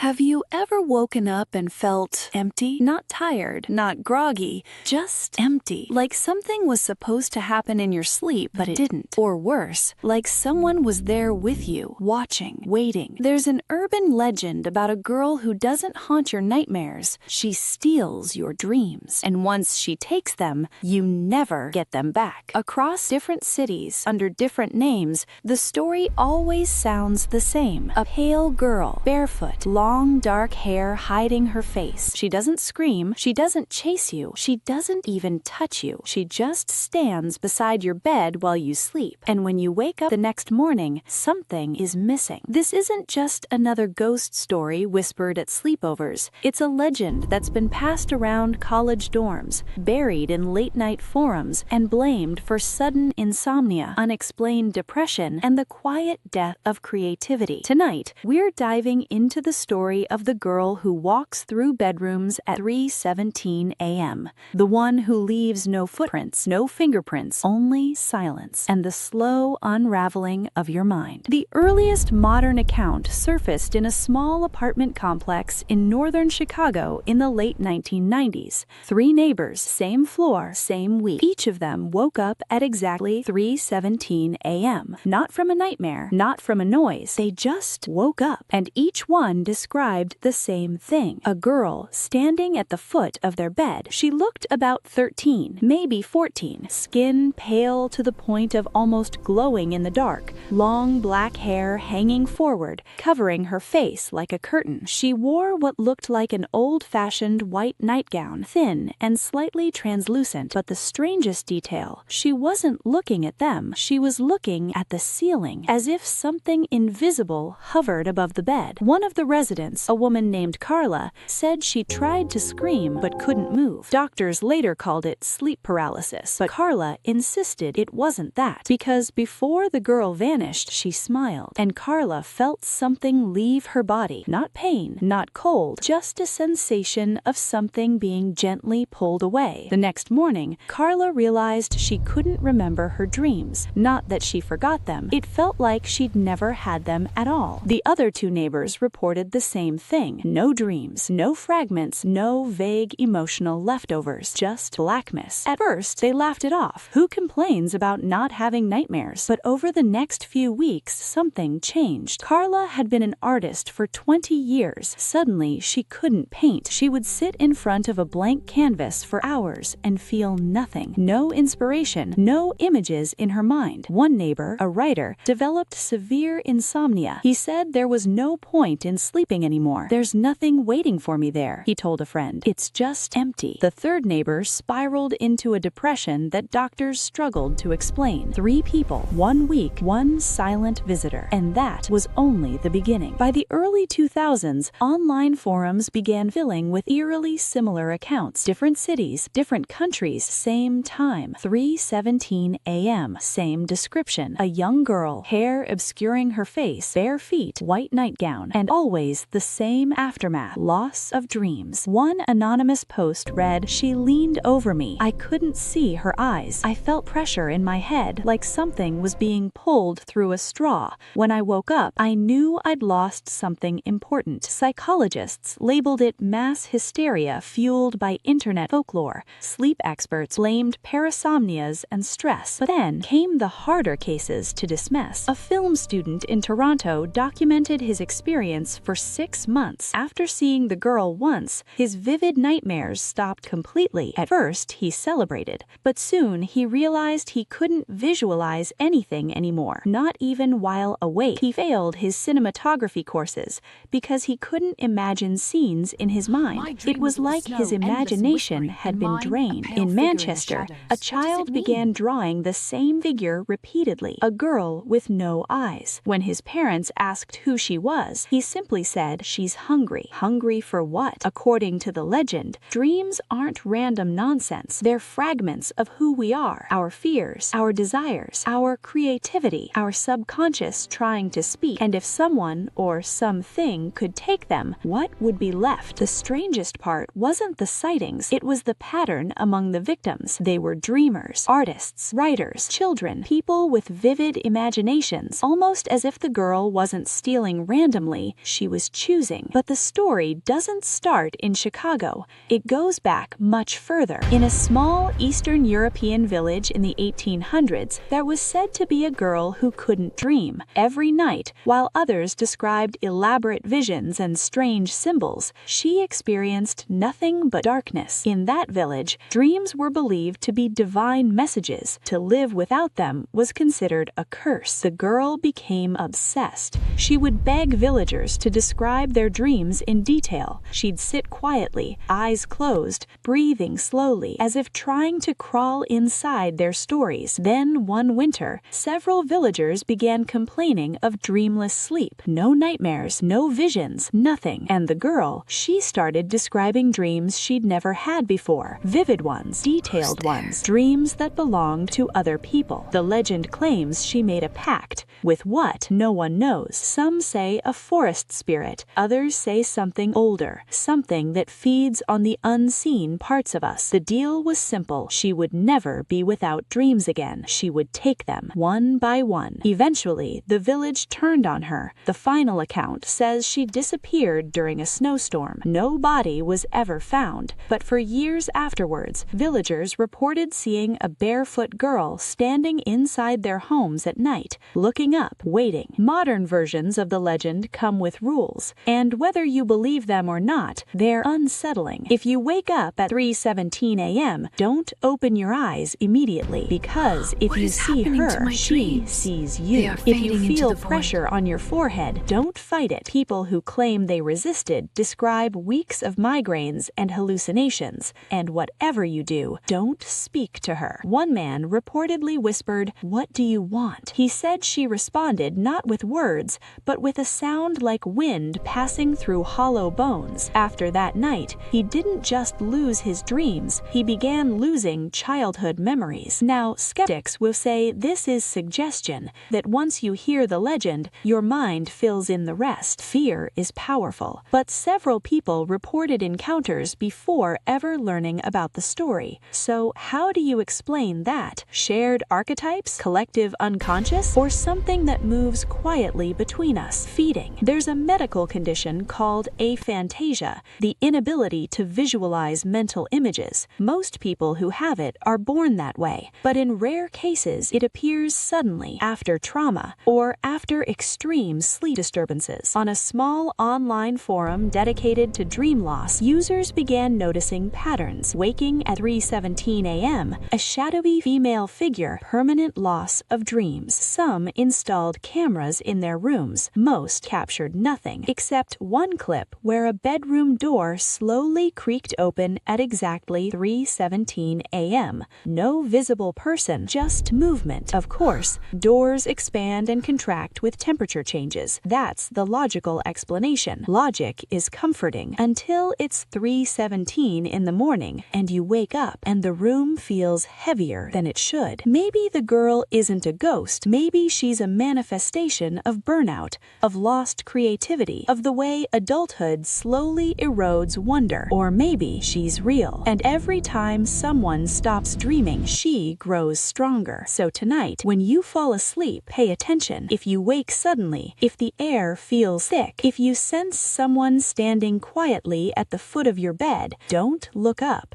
Have you ever woken up and felt empty? Not tired, not groggy, just empty. Like something was supposed to happen in your sleep, but it didn't. Or worse, like someone was there with you, watching, waiting. There's an urban legend about a girl who doesn't haunt your nightmares. She steals your dreams. And once she takes them, you never get them back. Across different cities, under different names, the story always sounds the same. A pale girl, barefoot, long dark hair hiding her face. She doesn't scream, she doesn't chase you, she doesn't even touch you. She just stands beside your bed while you sleep. And when you wake up the next morning, something is missing. This isn't just another ghost story whispered at sleepovers. It's a legend that's been passed around college dorms, buried in late-night forums, and blamed for sudden insomnia, unexplained depression, and the quiet death of creativity. Tonight, we're diving into the story of the girl who walks through bedrooms at 3:17 a.m. The one who leaves no footprints, no fingerprints, only silence, and the slow unraveling of your mind. The earliest modern account surfaced in a small apartment complex in northern Chicago in the late 1990s. 3 neighbors, same floor, same week. Each of them woke up at exactly 3:17 a.m. Not from a nightmare, not from a noise. They just woke up, and each one described the same thing. A girl standing at the foot of their bed. She looked about 13, maybe 14, skin pale to the point of almost glowing in the dark, long black hair hanging forward, covering her face like a curtain. She wore what looked like an old-fashioned white nightgown, thin and slightly translucent, but the strangest detail, she wasn't looking at them, she was looking at the ceiling, as if something invisible hovered above the bed. One of the residents, a woman named Carla, said she tried to scream but couldn't move. Doctors later called it sleep paralysis, but Carla insisted it wasn't that, because before the girl vanished, she smiled, and Carla felt something leave her body. Not pain, not cold, just a sensation of something being gently pulled away. The next morning, Carla realized she couldn't remember her dreams. Not that she forgot them, it felt like she'd never had them at all. The other 2 neighbors reported the same thing. No dreams, no fragments, no vague emotional leftovers, just blackness. At first, they laughed it off. Who complains about not having nightmares? But over the next few weeks, something changed. Carla had been an artist for 20 years. Suddenly, she couldn't paint. She would sit in front of a blank canvas for hours and feel nothing. No inspiration, no images in her mind. One neighbor, a writer, developed severe insomnia. He said there was no point in sleeping anymore. There's nothing waiting for me there, he told a friend. It's just empty. The third neighbor spiraled into a depression that doctors struggled to explain. 3 people, 1 week, 1 silent visitor. And that was only the beginning. By the early 2000s, online forums began filling with eerily similar accounts. Different cities, different countries, same time. 3:17 a.m. Same description. A young girl, hair obscuring her face, bare feet, white nightgown, and always the same aftermath, loss of dreams. One anonymous post read, "She leaned over me. I couldn't see her eyes. I felt pressure in my head, like something was being pulled through a straw. When I woke up, I knew I'd lost something important." Psychologists labeled it mass hysteria fueled by internet folklore. Sleep experts blamed parasomnias and stress. But then came the harder cases to dismiss. A film student in Toronto documented his experience for 6 months. After seeing the girl once, his vivid nightmares stopped completely. At first, he celebrated, but soon he realized he couldn't visualize anything anymore, not even while awake. He failed his cinematography courses because he couldn't imagine scenes in his mind. It was like his imagination had been drained. In Manchester, a child began drawing the same figure repeatedly, a girl with no eyes. When his parents asked who she was, he simply said, "She's hungry." Hungry for what? According to the legend, dreams aren't random nonsense. They're fragments of who we are, our fears, our desires, our creativity, our subconscious trying to speak. And if someone or something could take them, what would be left? The strangest part wasn't the sightings, it was the pattern among the victims. They were dreamers, artists, writers, children, people with vivid imaginations, almost as if the girl wasn't stealing randomly, she was choosing. But the story doesn't start in Chicago. It goes back much further. In a small Eastern European village in the 1800s, there was said to be a girl who couldn't dream. Every night, while others described elaborate visions and strange symbols, she experienced nothing but darkness. In that village, dreams were believed to be divine messages. To live without them was considered a curse. The girl became obsessed. She would beg villagers to describe their dreams in detail. She'd sit quietly, eyes closed, breathing slowly, as if trying to crawl inside their stories. Then, one winter, several villagers began complaining of dreamless sleep. No nightmares, no visions, nothing. And the girl, she started describing dreams she'd never had before. Vivid ones, detailed ones, dreams that belonged to other people. The legend claims she made a pact. With what? No one knows. Some say a forest spirit. Others say something older, something that feeds on the unseen parts of us. The deal was simple. She would never be without dreams again. She would take them, one by one. Eventually, the village turned on her. The final account says she disappeared during a snowstorm. No body was ever found, but for years afterwards, villagers reported seeing a barefoot girl standing inside their homes at night, looking up, waiting. Modern versions of the legend come with rules, and whether you believe them or not, they're unsettling. If you wake up at 3:17 a.m., don't open your eyes immediately, because if you see her, she sees you. If you feel pressure on your forehead, don't fight it. People who claim they resisted describe weeks of migraines and hallucinations, and whatever you do, don't speak to her. One man reportedly whispered, "What do you want?" He said she responded not with words, but with a sound like wind passing through hollow bones. After that night, he didn't just lose his dreams, he began losing childhood memories. Now, skeptics will say this is suggestion, that once you hear the legend, your mind fills in the rest. Fear is powerful, but several people reported encounters before ever learning about the story. So how do you explain that? Shared archetypes, collective unconscious, or something that moves quietly between us? Feeding. There's a medical condition called aphantasia, the inability to visualize mental images. Most people who have it are born that way, but in rare cases it appears suddenly after trauma or after extreme sleep disturbances. On a small online forum dedicated to dream loss, users began noticing patterns. Waking at 3:17 a.m., a shadowy female figure, permanent loss of dreams. Some installed cameras in their rooms. Most captured nothing, except one clip where a bedroom door slowly creaked open at exactly 3:17 a.m. No visible person, just movement. Of course, doors expand and contract with temperature changes. That's the logical explanation. Logic is comforting until it's 3:17 in the morning and you wake up and the room feels heavier than it should. Maybe the girl isn't a ghost. Maybe she's a manifestation of burnout, of lost creativity, of the way adulthood slowly erodes wonder. Or maybe she's real, and every time someone stops dreaming, she grows stronger. So tonight, when you fall asleep, pay attention. If you wake suddenly, if the air feels thick, if you sense someone standing quietly at the foot of your bed, don't look up.